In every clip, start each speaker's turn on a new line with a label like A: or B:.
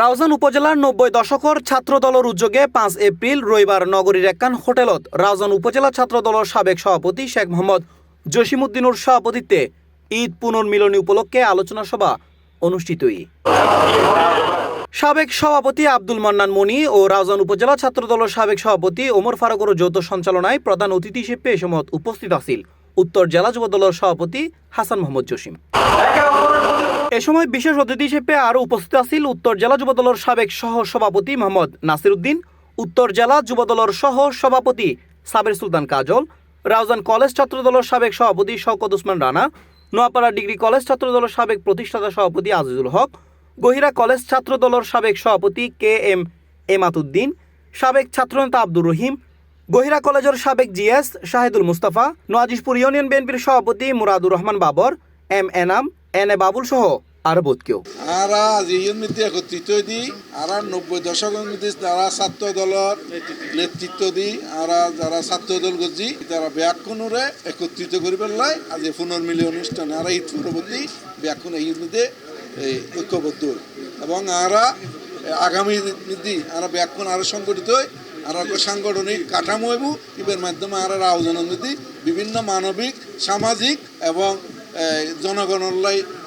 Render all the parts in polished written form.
A: রাউজান উপজেলার 90 দশকর ছাত্র দলের উদ্যোগে 5 এপ্রিল রবিবার নগরীর একখান হোটেলত রাউজান উপজেলা ছাত্র দলের সাবেক সভাপতি শেখ মোহাম্মদ জসিমউদ্দিনের সভাপতিত্বে ঈদ পুনর্মিলনী উপলক্ষে আলোচনা সভা অনুষ্ঠিত। সাবেক সভাপতি আব্দুল মান্নান মনি ও রাউজান উপজেলা ছাত্র দলের সাবেক সভাপতি ওমর ফারুকের যৌথ সঞ্চালনায় প্রধান অতিথি হিসেবে এ সময় উপস্থিত আছেন উত্তর জেলা যুব দলের সভাপতি হাসান মোহাম্মদ জসিম। এ সময় বিশেষ অতিথি হিসেবে আরও উপস্থিত আছেন উত্তর জেলা যুব দলের সাবেক সহ সভাপতি মোহাম্মদ নাসির উদ্দিন, উত্তর জেলা যুব দলের সহ সভাপতি সাবের সুলতান কাজল, রাউজান কলেজ ছাত্র দলের সাবেক সভাপতি শওকত ওসমান রানা, নোয়াপাড়া ডিগ্রি কলেজ ছাত্র দলের সাবেক প্রতিষ্ঠাতা সভাপতি আজিজুল হক, গহিরা কলেজ ছাত্র দলের সাবেক সভাপতি কে এম এমাতুদ্দিন, সাবেক ছাত্রনেতা আব্দুর রহিম, গহিরা কলেজের সাবেক জিএস শাহিদুল মুস্তাফা, নোয়াজিশপুর ইউনিয়ন বিএনপির সভাপতি Muradur Rahman Babar, M Enam N A Babul সহ আরো বহুত কেউ।
B: আরা ইউন মধ্যে একত্রিত দিই আর 90 দশকের মধ্যে যারা ছাত্র দলের নেতৃত্ব দিই আর যারা ছাত্র দল গজি তারা ব্যাকুণরে একত্রিত করে পেলাই আজ পুনর্মিলনী অনুষ্ঠান আর ঈদ পরবর্তী ব্যাকুণ এই মধ্যে ঐক্যবদ্ধ এবং আরা আগামী নীতি আর ব্যাকুণ আরো সংগঠিত হয় আর সাংগঠনিক কাঠামো এবং এর মাধ্যমে আর রাউজানের মধ্যে বিভিন্ন মানবিক সামাজিক এবং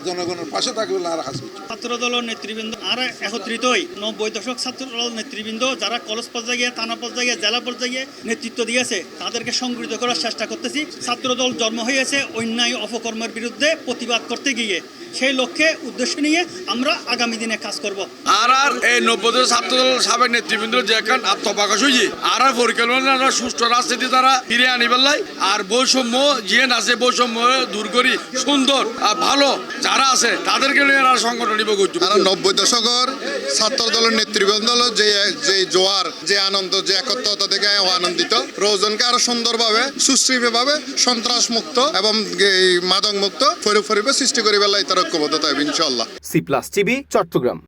B: জনগণের পাশে থাকবে আর হাসবে।
C: ছাত্র দলের নেতৃবৃন্দ আর একত্রিত হই 90 দশক ছাত্র দলের নেতৃবৃন্দ যারা কলেজ পর্যায়ে থানা পর্যায়ে জেলা পর্যায়ে নেতৃত্ব দিয়েছে তাদেরকে সংগঠিত করার চেষ্টা করতেছি। ছাত্র দল জন্ম হয়েছে অন্যায় অপকর্মের বিরুদ্ধে প্রতিবাদ করতে গিয়ে, সেই লক্ষ্যে উদ্দেশ্য নিয়ে আমরা আগামী দিনে কাজ করব।
D: আর এই 90 ছাত্র দল সাবেক নেতৃবৃন্দ যে এখন আত্মপ্রকাশ হয়েছে আর পরিকল্পনা সুষ্ঠু রাজনীতি তারা ফিরে আনিবার লাই আর বৈষম্য যে আছে বৈষম্য দূর করি সুন্দর আর ভালো যারা আছে তাদেরকে নিয়ে আর সংগঠন নিব।
E: 90 দশকের ছাত্র দলের নেতৃবৃন্দ যে জোয়ার যে আনন্দ যে একত্রতা থেকে আনন্দিত রোজনকে আরো সুন্দরভাবে সুশ্রীভাবে সন্ত্রাস মুক্ত এবং মাদক মুক্ত পরিবেশ সৃষ্টি করিবার লাই তার ঐক্যবদ্ধতা ইনশাআল্লাহ।
A: C plus TV Chittagong.